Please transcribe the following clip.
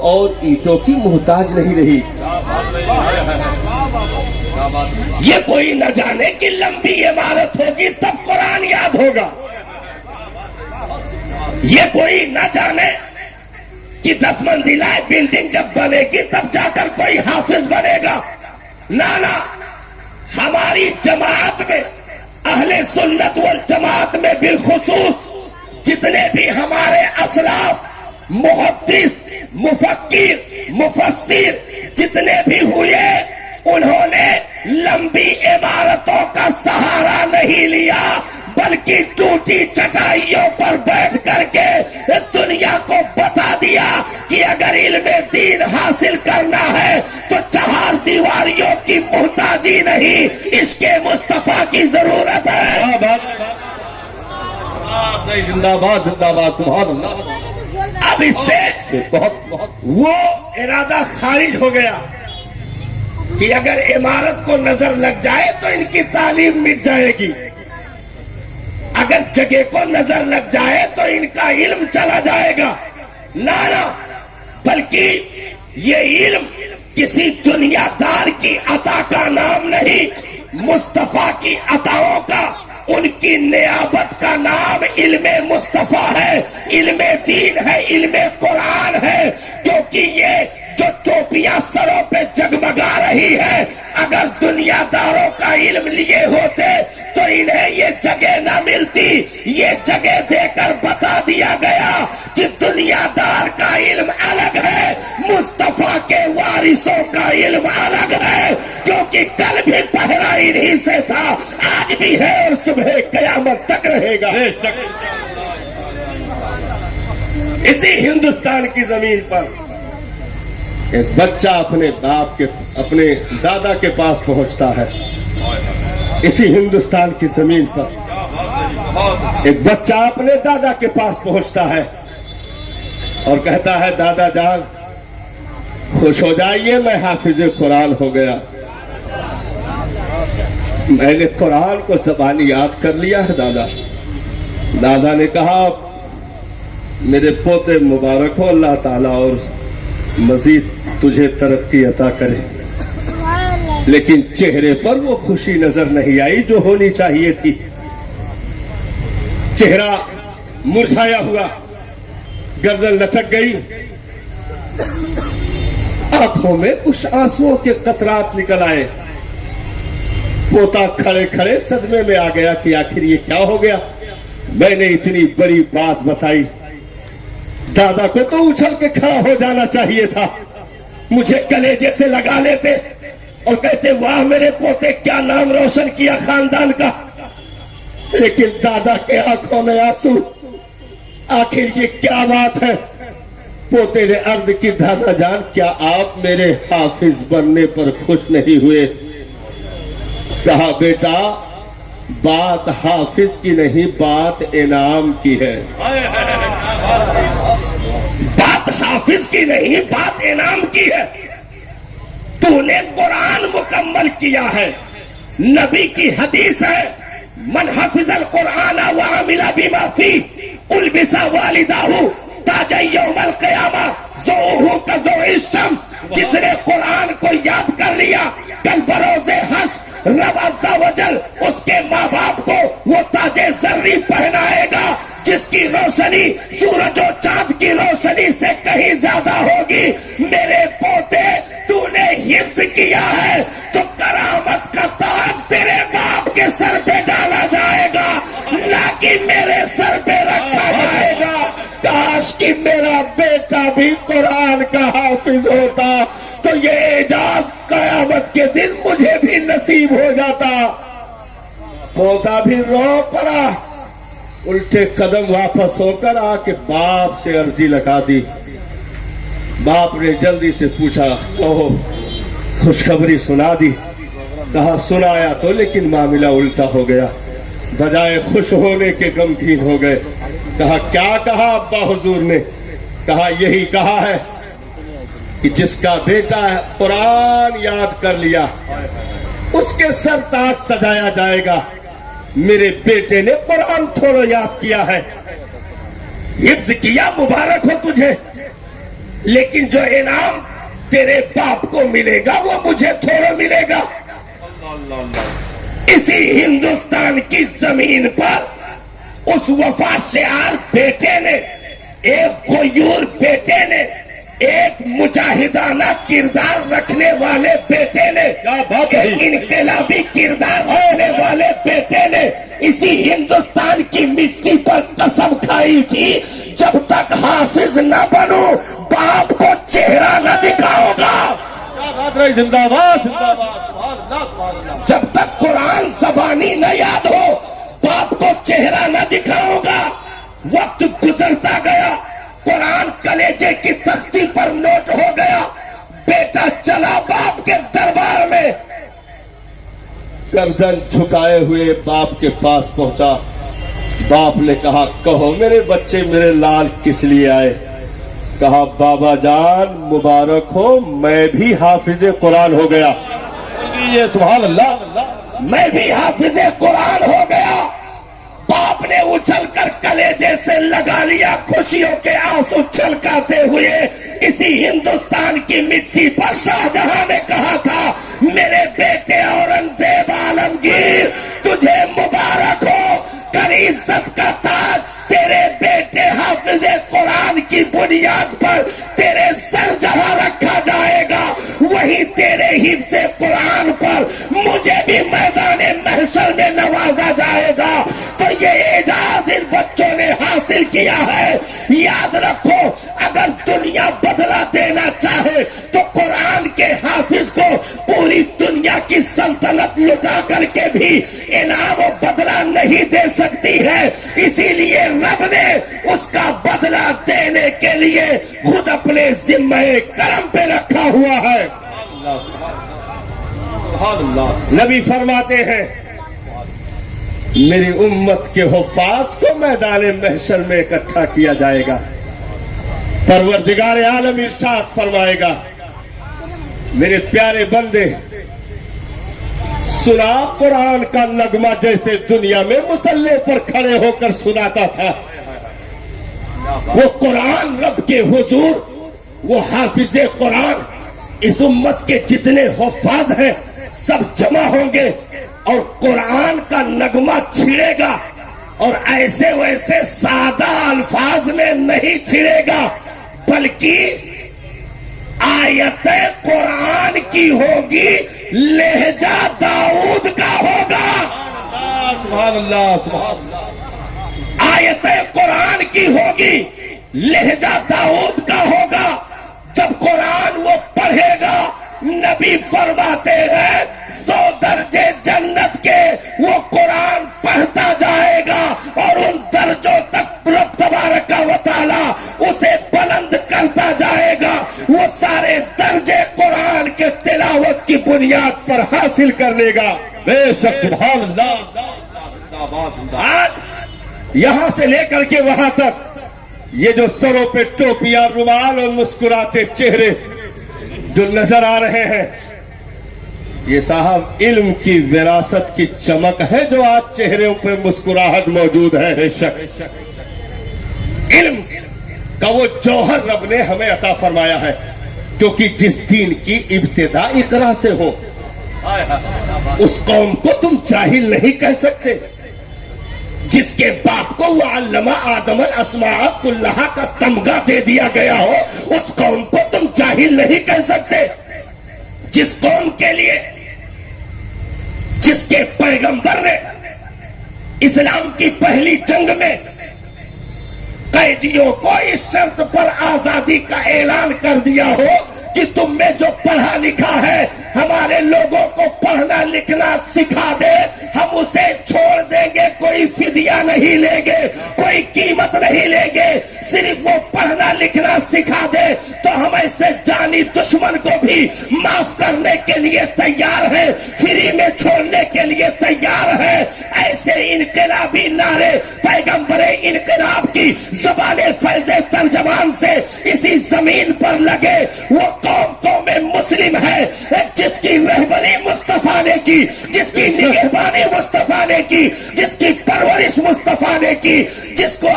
اور اینٹوں کی محتاج نہیں رہی۔ یہ کوئی نہ جانے کہ لمبی عمارت ہوگی تب قرآن یاد ہوگا، یہ کوئی نہ جانے کہ 10 منزلہ بلڈنگ جب بنے گی تب جا کر کوئی حافظ بنے گا۔ نہ، ہماری جماعت میں، اہل سنت والجماعت میں بالخصوص جتنے بھی ہمارے اسلاف، محدث، مفکر، مفسر جتنے بھی ہوئے، انہوں نے لمبی عمارتوں کا سہارا نہیں لیا، بلکہ ٹوٹی چٹائیوں پر بیٹھ کر کے دنیا کو بتا دیا کہ اگر علم دین حاصل کرنا ہے تو 4 دیواریوں کی محتاجی نہیں، عشق مصطفیٰ کی ضرورت ہے۔ زندہ باد زندہ باد، سبحان اللہ۔ اب اس سے وہ ارادہ خارج ہو گیا کہ اگر عمارت کو نظر لگ جائے تو ان کی تعلیم مٹ جائے گی، اگر جگہ کو نظر لگ جائے تو ان کا علم چلا جائے گا۔ نہ، بلکہ یہ علم کسی دنیا دار کی عطا کا نام نہیں، مصطفیٰ کی عطاؤں کا، ان کی نیابت کا نام علم مصطفیٰ ہے، علم دین ہے، علم قرآن ہے۔ کیونکہ یہ جو ٹوپیاں سروں پہ جگمگا رہی ہے، اگر دنیا داروں کا علم لیے ہوتے تو انہیں یہ جگہ نہ ملتی۔ یہ جگہ دے کر بتا دیا گیا کہ دنیا دار کا علم الگ ہے، مصطفیٰ کے وارثوں کا علم الگ ہے، کیونکہ کل بھی پہرا انہی سے تھا، آج بھی ہے اور صبح قیامت تک رہے گا۔ اسی ہندوستان کی زمین پر ایک بچہ اپنے دادا کے پاس پہنچتا ہے۔ اسی ہندوستان کی زمین پر ایک بچہ اپنے دادا کے پاس پہنچتا ہے اور کہتا ہے، دادا جان خوش ہو جائیے، میں حافظ قرآن ہو گیا، میں نے قرآن کو زبانی یاد کر لیا ہے دادا۔ دادا نے کہا، میرے پوتے مبارک ہو، اللہ تعالیٰ اور مزید تجھے ترقی عطا کرے۔ لیکن چہرے پر وہ خوشی نظر نہیں آئی جو ہونی چاہیے تھی، چہرہ مرجھایا ہوا، گردن لٹک گئی، آنکھوں میں کچھ آنسوؤں کے قطرات نکل آئے۔ پوتا کھڑے کھڑے صدمے میں آ گیا کہ آخر یہ کیا ہو گیا، میں نے اتنی بڑی بات بتائی، دادا کو تو اچھل کے کھڑا ہو جانا چاہیے تھا، مجھے کلیجے سے لگا لیتے اور کہتے، واہ میرے پوتے، کیا نام روشن کیا خاندان کا۔ لیکن دادا کے آنکھوں میں آنسو، آخر یہ کیا بات ہے۔ پوتے نے عرض کی، دادا جان کیا آپ میرے حافظ بننے پر خوش نہیں ہوئے؟ کہا، بیٹا بات حافظ کی نہیں، بات انعام کی ہے۔ بات حافظ کی نہیں، بات انعام کی ہے۔ تو نے قرآن مکمل کیا ہے، نبی کی حدیث ہے، من حفظ القرآن وعمل بما فیہ البس والداہ تاج یوم القیامہ ذوہ کذوء الشمس۔ جس نے قرآن کو یاد کر لیا، کل بروز حشر رب عز و جل اس کے ماں باپ کو وہ تاج زری پہنائے گا جس کی روشنی سورج و چاند کی روشنی سے کہیں زیادہ ہوگی۔ میرے پوتے، تو نے حفظ کیا ہے تو کرامت کا تاج تیرے باپ کے سر پہ ڈالا جائے گا، نہ کہ میرے سر پہ رکھا جائے گا۔ کاش کہ میرا بیٹا بھی قرآن کا حافظ ہوتا تو یہ اعجاز قیامت کے دن مجھے بھی نصیب ہو جاتا۔ پوتا بھی رو پڑا، الٹے قدم واپس ہو کر آ کے باپ سے عرضی لگا دی۔ باپ نے جلدی سے پوچھا، کہو خوشخبری سنا دی؟ کہا، سنایا تو لیکن معاملہ الٹا ہو گیا، بجائے خوش ہونے کے غمگین ہو گئے۔ کہا، کیا کہا ابا حضور نے؟ کہا، یہی کہا ہے کہ جس کا بیٹا قرآن یاد کر لیا اس کے سر تاج سجایا جائے گا۔ میرے بیٹے نے قرآن تھوڑا یاد کیا ہے، حفظ کیا، مبارک ہو تجھے، لیکن جو انعام تیرے باپ کو ملے گا وہ مجھے تھوڑا ملے گا. اسی ہندوستان کی زمین پر اس وفا شعار بیٹے نے، ایک غیور بیٹے نے، ایک مجاہدانہ کردار رکھنے والے بیٹے نے، ایک انقلابی کردار رکھنے والے بیٹے نے اسی ہندوستان کی مٹی پر قسم کھائی تھی، جب تک حافظ نہ بنو باپ کو چہرہ نہ دکھاؤں گا. زندہ باد زندہ باد. جب تک قرآن زبانی نہ یاد ہو باپ کو چہرہ نہ دکھاؤں گا. وقت گزرتا گیا، قرآن کلیجے کی تختی پر نوٹ ہو گیا. بیٹا چلا باپ کے دربار میں، گردن جھکائے ہوئے باپ کے پاس پہنچا. باپ نے کہا کہو میرے بچے میرے لال کس لیے آئے؟ کہا بابا جان مبارک ہو، میں بھی حافظ قرآن ہو گیا. سبحان اللہ. میں بھی حافظ قرآن ہو گیا. باپ نے اچھل کر کلیجے سے لگا لیا خوشیوں کے آنسو چھلکاتے ہوئے. اسی ہندوستان کی مٹی پر شاہجہاں نے کہا تھا میرے بیٹے اورنگزیب عالمگیر تجھے مبارک ہو، کل عزت کا تاج تیرے بیٹے حافظ قرآن کی بنیاد پر تیرے سر جہاں رکھا جائے گا، وہی تیرے حفظ قرآن پر مجھے بھی میدان محشر میں نوازا جائے گا. تو یہ اعزاز ان بچوں نے حاصل کیا ہے. یاد رکھو اگر دنیا بدلہ دینا چاہے تو قرآن کے حافظ کو پوری دنیا کی سلطنت لٹا کر کے بھی انعام و بدلہ نہیں دے سکتی ہے. اسی لیے رب نے اس کا بدلہ دینے کے لیے خود اپنے ذمہ کرم پہ رکھا ہوا ہے. نبی فرماتے ہیں میری امت کے حفاظ کو میدان محشر میں اکٹھا کیا جائے گا. پروردگار عالم ارشاد فرمائے گا میرے پیارے بندے سنا قرآن کا نغمہ جیسے دنیا میں مصلی پر کھڑے ہو کر سناتا تھا. وہ قرآن رب کے حضور، وہ حافظ قرآن اس امت کے جتنے حفاظ ہیں سب جمع ہوں گے اور قرآن کا نغمہ چھڑے گا. اور ایسے ویسے سادہ الفاظ میں نہیں چھڑے گا بلکہ آیت قرآن کی ہوگی، لہجہ داؤد کا ہوگا. سبحان اللہ سبحان اللہ. آیت قرآن کی ہوگی، لہجہ داؤد کا ہوگا. جب قرآن وہ پڑھے گا نبی فرماتے ہیں 100 درجے جنت کے وہ قرآن پڑھتا جائے گا اور ان درجوں تک رب تبارک و تعالی اسے بلند کرتا جائے گا. وہ سارے درجے قرآن کے تلاوت کی بنیاد پر حاصل کر لے گا. بے شک سبحان اللہ. آج یہاں سے لے کر کے وہاں تک یہ جو سروں پہ ٹوپیاں، رومال اور مسکراتے چہرے جو نظر آ رہے ہیں، یہ صاحب علم کی وراثت کی چمک ہے جو آج چہروں پہ مسکراہٹ موجود ہے. بے شک علم کا وہ جوہر رب نے ہمیں عطا فرمایا ہے، کیونکہ جس دین کی ابتدا اقرا سے ہو اس قوم کو تم جاہل نہیں کہہ سکتے. جس کے باپ کو وہ علمہ آدم الاسماء کلہا کا تمغہ دے دیا گیا ہو اس قوم کو تم جاہل نہیں کہہ سکتے. جس قوم کے لیے جس کے پیغمبر نے اسلام کی پہلی جنگ میں قیدیوں کو اس شرط پر آزادی کا اعلان کر دیا ہو کہ تم میں جو پڑھا لکھا ہے ہمارے لوگوں کو پڑھنا لکھنا سکھا دے، ہم اسے چھوڑ دیں گے، کوئی فدیہ نہیں لیں گے، کوئی قیمت نہیں لیں گے، صرف وہ پڑھنا لکھنا سکھا دے تو ہم ایسے جانی دشمن کو بھی معاف کرنے کے لیے تیار ہیں، فری میں چھوڑنے کے لیے تیار ہیں. ایسے انقلابی نعرے پیغمبر انقلاب کی زبان فیض ترجمان سے اسی زمین پر لگے. وہ قوم مسلم ہے جس کی رہبری مصطفیٰ نے کی، جس کی نگہبانی مصطفیٰ نے کی، جس کی پرورش مصطفیٰ نے کی، جس کو